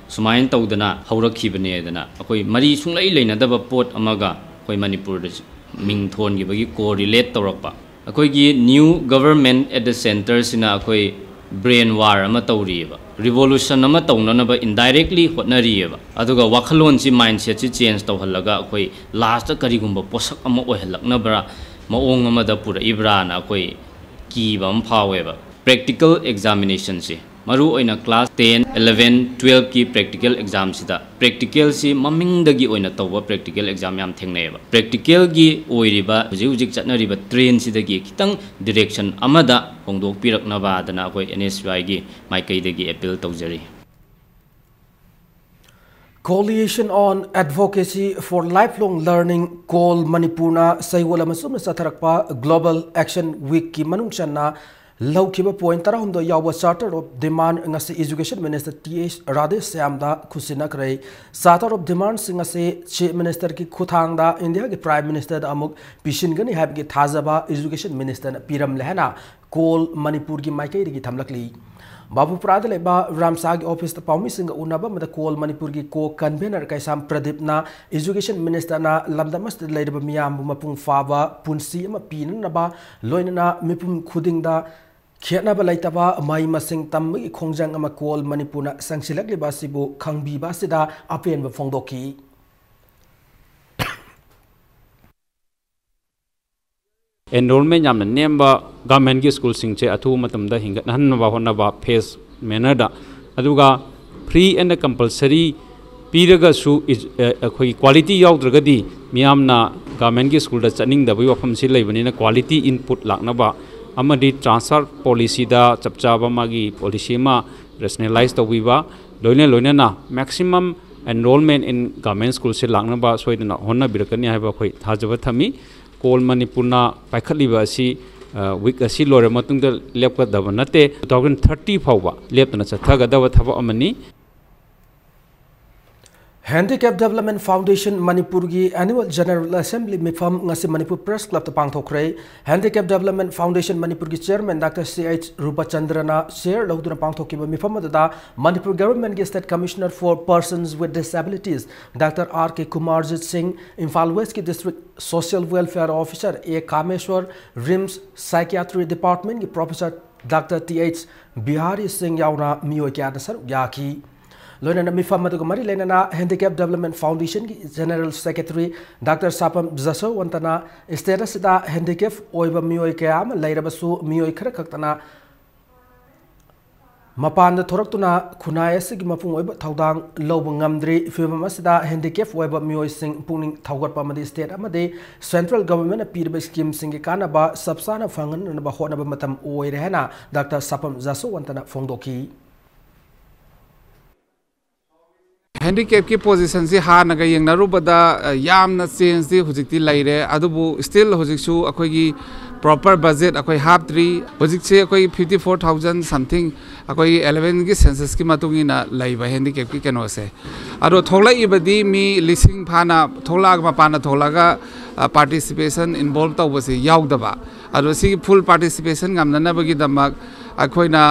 sumain tawdana haurakibane dana akoi mari sunglai leinadaba pot amaga koi Manipur da ming thon gi bagi correlate tawrakpa akoi gi new government at the center sina akoi brain war ama tawriba revolution ama tawnanaba indirectly hotnariba aduga wakhalon si mindset si change tawhallaga akoi last karigumba posak ama ohelaknabra maong ama da pura ibra na akoi ki bam phaweba practical examination si maru oina class 10 11 12 ki practical exam sida practical si maming dagi oina tawba practical exam yam thengneba practical gi oiriba hujik chatnariba train sida gi kitang direction amada hongdok pirakna ba dana koi NSY gi maikai dagi appeal tawjari Coalition on Advocacy for Lifelong Learning Call Manipurna Saiwala Masum Satharakpa Global Action Week ki manungchanna Laukiba point tarahumdo yawa charter of demand ngasi education minister TH Radhesh Syamda khusinakrai charter of demand singase chief minister ki khuthangda India ki prime minister da amuk pishingani habgi thazaba education minister na piram lehna call Manipur ki maikai ri thamlakli Babu Prada leba Ramsag office ta paumi singa unaba mata call Manipur ki co convener kaisam Pradip na education minister na lamdamas leidaba miyam mapung faba punsi ama pinan na ba loina mipum khudingda Kiana balaitaba mai masing tammi khongjang ama call Manipur na sangsilak liba sibu khangbi ba sida apen ba fongdoki enrolment यामना नेमबा government की school सिंचे अथु मतमदा हिंगतहनबा होनबा face मैनरदा अदुगा फ्री एंड कंपल्सरी पीरगसु अखोई क्वालिटी याउद्रगदी मियामना गवर्नमेंट की स्कूल दा चनिंगदबई वफमसि लेबनिना क्वालिटी इनपुट लाकनबा अमदी ट्रांसफर पॉलिसी दा चपचाबा मागी पॉलिसी मा रेशनलाइज तौबीबा लोइना maximum enrolment in government school से लाकनबा सोइदना होना बिरकनी हाइबा अखोई थाजबा थमी कोल मणिपुरना पाइखलिबा असि वीक असि लोरे मतुंगदा लेपकदबा नते 2030 फाउबा लेपतना चथगदबा थबा अमनी Handicap Development Foundation Manipur की Annual General Assembly मिफम ngasi Manipur Press Club ta pangthokre Handicap Development Foundation Manipur की Chairman Dr. C.H. Rupachandra share lauduna pangthokiba mifam adada Manipur Government की State Commissioner for Persons with Disabilities Dr. R.K. Kumarjit Singh Imphal West की District Social Welfare Officer A. Kameshwar RIMS Psychiatry Department की Professor Dr. T.H. Bihari Singh yauna miyoi kya nasar yaki लोइना मिफम मरी लेना handicap development foundation की general secretary doctor Sapam जसो वंतना status handicap ओइबा मियोय कया लेरबसु मियोय खर खक्तना मपान थोरक्तुना खुनाय असगी मपुंग ओइबा थौदांग लौब ngamdri film असदा handicap ओइबा मियोय सिंग पुनिंग थौगटपा मदि state अमदे central government Pirba scheme सिंग कानाबा सबसाना फंगन होनबा मतम ओइरे हैना डॉक्टर सापम जसो वंतना फोंदोकी हैंडिकैप की पोजीशन से हानग यंगनरुबदा यामना चेंज दी हुजिकती लैरे अदुबु स्टिल हुजिकसु अखोगी प्रॉपर बजट अखोई हापद्री हुजिकसे अखोई 54,000 समथिंग अखोई 11 की सेंसस की मतुंगिना लैबा हैंडिकैप की केनोसे अदो थोलाइबदी मी लिसिंग फाना थोलाग मपाना थोलागा पार्टिसिपेशन इन्वॉल्व तौबसे याउदबा अदो सी फुल पार्टिसिपेशन गमननबगी दमक अखोइना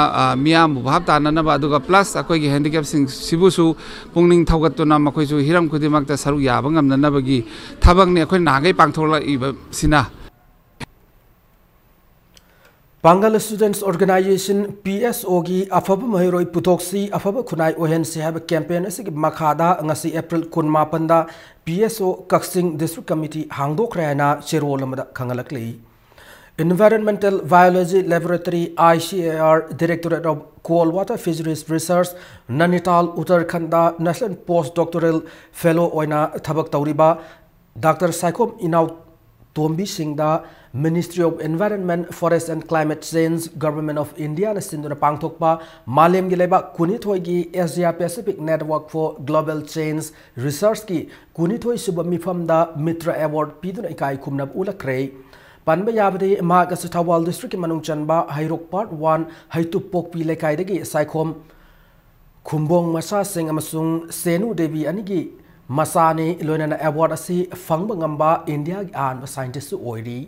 मियाम भाव ताननबा अदुगा प्लस अखोइगी हैंडिकैप सिंग सिबुसु पुंगनिंग थौगतुना मखोइसु हिरम खुदिमकता सरु याबा गमननबगी थबंगने अखोइ नागै पांगथोला इबसिना Pangal Students Organization PSO की अफब महिरोई पुथोक्सी अफब खुनाई ओहेन से हैब कैंपेन असि मखादा ngasi April 18 दा PSO Kaksing District Committee हांगदोखरेना चेरोल अमदा खंगलकली Environmental Biology Laboratory ICAR Directorate of Coal Water Fisheries Research Nainital Uttarakhand da National Postdoctoral Fellow oina thabak tauriba Dr. Saikom Inau Tombi Singh da Ministry of Environment, Forest and Climate Change, Government of India na sinduna pangthokpa Malem gi leba kunithoi gi Asia Pacific Network for Global Change Research ki kunithoi suba mifam da Mitra Award piduna ikai khumnab ulakre Panba yabade Magas Thawal District Manung Chanba Hairok Part 1 Haitu Pokpi Lekai dagi Saikom Khumbong Masa Singh amasung Senu Devi anigi Masani loinana award asi fangba ngamba India gi an scientist su oiri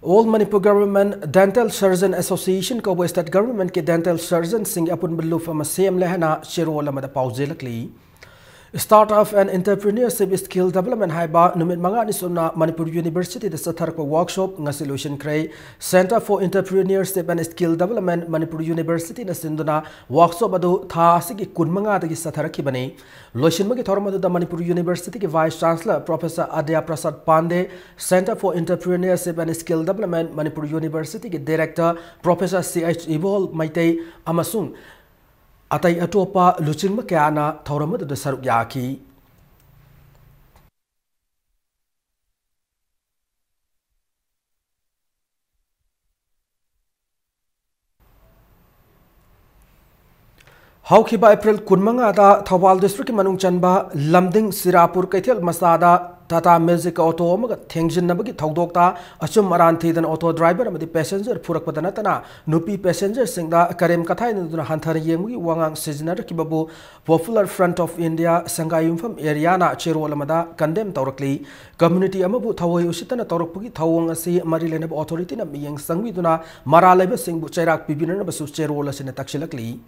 All Manipur Government Dental Surgeon Association ko State Government ke dental surgeon sing apun beluf ama sem lehna shirol ama da pauzelakli Startup and Entrepreneurship Skill Development haiba numit manga ni sumna Manipur University da sathar ko workshop nga solution kray Center for Entrepreneurship and Skill Development Manipur University na sinduna workshop adu tha asigi kunmanga da sathar ki bane loishin magi thorma da Manipur University ke Vice Chancellor Professor Adya Prasad Pandey Center for Entrepreneurship and Skill Development Manipur University ke Director Professor C.H. Ibol Maitei amasung Atai atopa luchingma kayana thauramad da saruk yaki Haukiba April kunmanga da Thawal District Manung Chanba Lamding Sirapur Kaithel Masada Tata Magic Auto Omaga Tengjin Nabagi Thaudokta Achum Maranthi than auto driver amadi passenger Purakpadanatana Nupi passenger Singda Karem Kathai Nuduna Hunter Yemi Wangang Sizinar Kibabu Popular Front of India Sangayumfam Ariana Cherolamada condemned Taurakli Community Amabu Tawai Usitana Tauruki Tawang Si Marilenab Authority Namiyang Sangwiduna Maraleba Sing Bucherak Bibina Basu Cherolas in a Taxilakli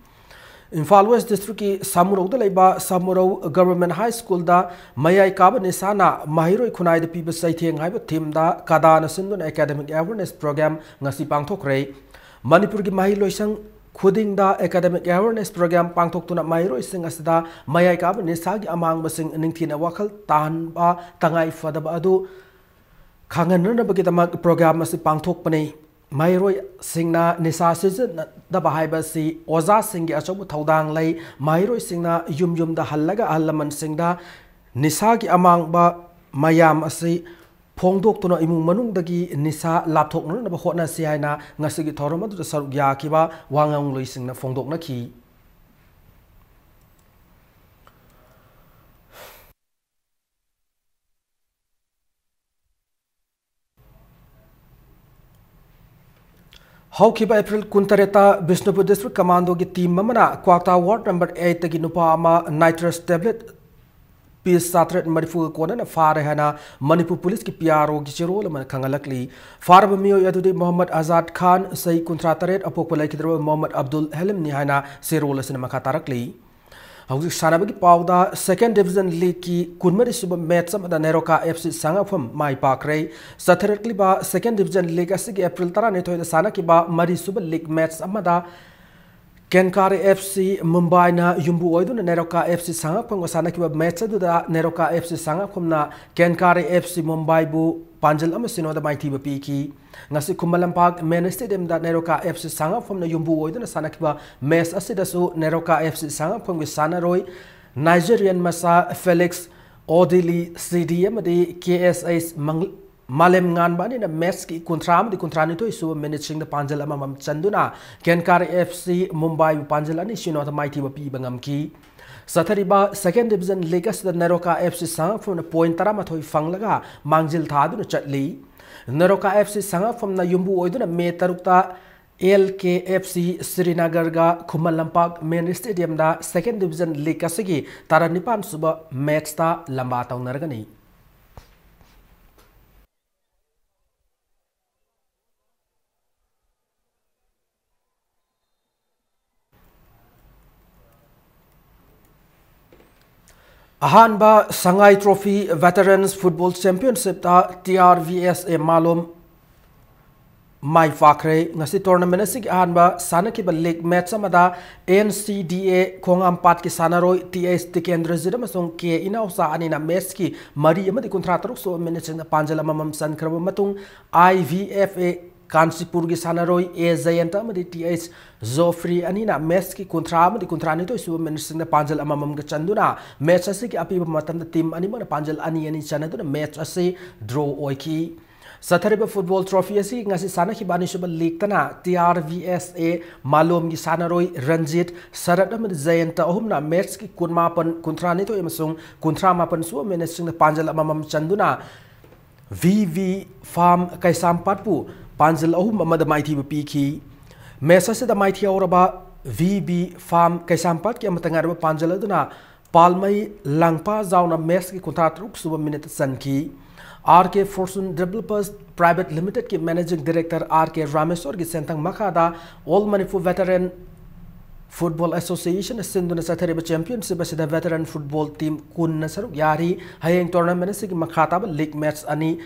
Imphal West District ki Samurau da leiba Samurau Government High School da Mayai Kaba Nisana Mahiroi Khunai da Piba Saithiang haiba theme da Kadana Sindun Academic Awareness Program ngasi pangthokre Manipur ki Mahi loisang खुदिंगदा academic awareness programme पांगथोक्तुना माइरोइसिंग असदा मयाई काब निसागी अमांगबसिंग निंगथिना वखल तानबा तंगाई फदबा अदु खांगननबगिदमक प्रोग्राम असी पांगथोकपने माइरोइ सिंगना निसा सिजनदबा हाइबसी ओजा सिंगी अचौब थौदांग लै माइरोइ सिंगना युम युमदा हल्लगा अहलमन सिंगदा निसागी अमांगबा मयाम असी फोंदोक्तुना इमुंग मनुंगदगी निसा लापथोकननबा होटनासि हाइना ngasiगी थौरम अदुदा सरुक याकिबा वांगांग लोइसिंगना फोंदोकनाखि हौखिबा अप्रैल 19 बिष्णुपुर डिस्ट्रिक्ट कमांडो की टीम ममना क्वाक्ता वार्ड नंबर 8 तगी नुपा अमा नाइट्रस टैबलेट पीस 7 कोना फारे है मणिपुर पुलिस की पीआरओ की चिरोल में खंगलकली फारब मियोय अदुदी मोहम्मद आजाद खान सही 53 अपोक लेखिद्रब मोहम्मद अब्दुल हलीम निहाना सेरोल असिन मखा तारकली हौजिक सानबगी पावदा सेकेंड डिवीजन लीग की कुनमरी सुब मैच अमदा नेरोका एफसी संगफम माई पाखरे सथरकलीबा सेकेंड डिवीजन लीग असिगी अप्रैल 12 सानकीबा मरी सुब लीग मैच अमदा केनकार एफसी मुंबई ना युम्बु ओइदुना नेरोका एफसी संगफम सानकीबा मैच अदुदा नेरोका एफसी संगफमना केनकार एफसी मुंबई बु पांजल अमसिनोदा माइथीबा पीकी ngasi kumalampak main stadium da neroka fc sangafom na yumbu oiduna sanakba match asidasu neroka fc sangafom gi sanaroi Nigerian masa Felix Odili CDM di KSS malem ngan bani na match ki kontram di kontrani to isu managing da panjal amam chanduna Kenkar FC Mumbai panjal ani sino da mighty ba pi bangam ki Sathariba second division league as the neroka fc sangafom na point taramathoi fanglaga mangjil thaduna chatli Neroka FC Sangafom na yumbu oiduna me tarukta LKFC Srinagar ga Khumalampak main stadium da second division league asigi taranipan suba match ta lamba taunargani Ahanba Sangai Trophy Veterans Football Championship ta TRVSA Malom Mai Fakre ngasi tournament asig ahanba sanaki league match amada NCDA Khongam Pat ki sanaroi TS Tikendra Zidam song ke inausa anina match ki mari amadi kontrataruk so minutes na panjala mamam san krabo matung IVFA Kansipur ki sanaroi A Zayanta amadi TH Zofri anina match ki kontra amadi kontrani to isu minutes na panjal amamam ga chanduna match ase ki api matam da team ani mana panjal ani chanaduna match ase draw oiki Sathariba football trophy asi ngasi sana ki bani suba league tana TRVSA Malom ki sanaroi Ranjit Sarat amadi Zayanta ohumna match ki kunmapan kontrani to emasung kontramapan su minutes na panjal amamam chanduna VV Farm Kaisam Patpu Panjal ahum amada mighty piki Mesa se da mighty auraba VB Farm Kaisampat ki amatangarba Panjal aduna Palmai Langpa zauna mes ki kontratruk suba minute sanki RK Fortune Developers Private Limited ki Managing Director RK Rameswar ki sentang makada All Manipur Veteran Football Association sinduna sathariba championship asida veteran football team kun nasaruk yari hayeng tournament asigi makhataba league match ani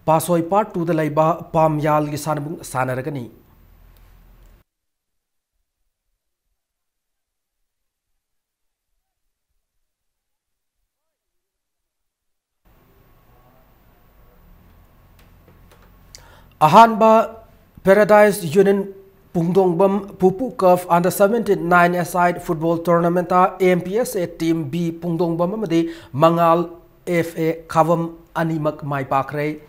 Pasoi part 2 da laiba Pamyal gi sanabung sanaragani Ahanba Paradise Union Pungdongbam Pupu Cup under 79 aside football tournament AMPSA team B Pungdongbam amadi Mangal FA Kavam animak mai pakre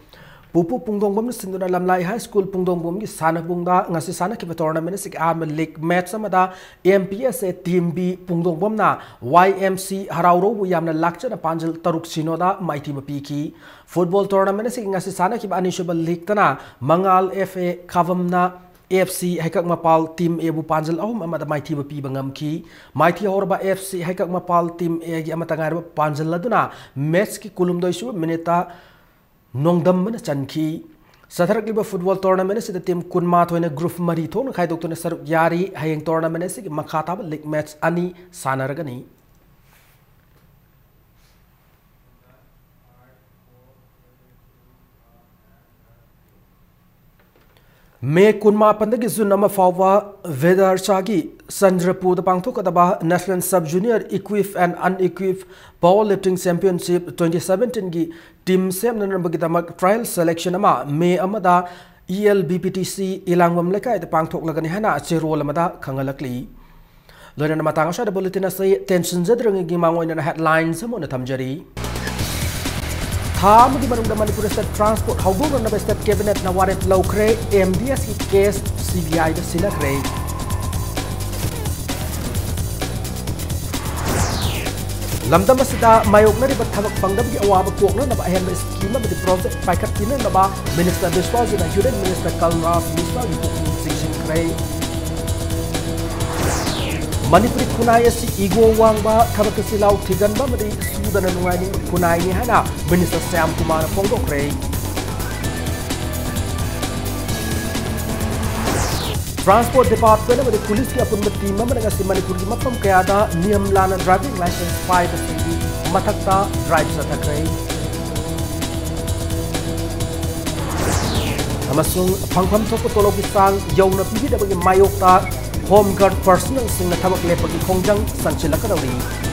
Pupu Pungdongbam sinduna lamlai high school Pungdongbam gi sanabungda ngasi sana ki tournament sik arm league match amada AMPSA team B Pungdongbam na YMC Harauro bu yamna lakcha na panjal taruk sinoda mighty mapiki football tournament sik ngasi sana ki anishabal league tana Mangal FA Kavam na AFC haikak mapal team ebu panjal ahum amada mighty bapi bangam ki mighty horba AFC haikak mapal team e gi amatangar panjal laduna match ki kulum doisu minita nongdam mana chanki Sathrak liba football tournament se team kunma thoina group mari thon khai dok tone saruk yari hayeng tournament se makhata league match ani sanaragani May Kunmapandagi Zunama Fawa Vedarchagi Sandrapur the Pangtokadaba National Sub-Junior Equipped and Unequipped Powerlifting Championship 2017 gi Team Sem Nambagitamak Trial Selection Ama May Amada ELBPTC Ilangwam Lekai the Pangtok Laganihana Chirol Amada Kangalakli. Learn Matangasha the bulletin say tension Zedring Gimango in headlines on the Tamjari. Tham di Manung Manipur State Transport Haugung na State Cabinet na waret laukre MDS case CBI da sinakre. Lamdam asida mayok na ribat thabak pangdam gi awaba kokna na ba ahem scheme ba project paikat pina na ba Minister Biswaji na Union Minister Kalras Biswaji ko sing kre. Manipuri kunai si Igo Wangba Kamakasilau Tiganba Madi Sudan and Wani Kunai Hana Minister Sam Kumar Pongo Cray. Transport Department with the police upon the team Mamanagasi Manipuri Mapam Kayada Niam Lana driving license 5 CD Matakta drives at a cray. Amasung Pangpam Tokotolopisang Yona Pibi Mayokta Home Guard personnel sing na tawag lepag ikongjang sanchilakadawi.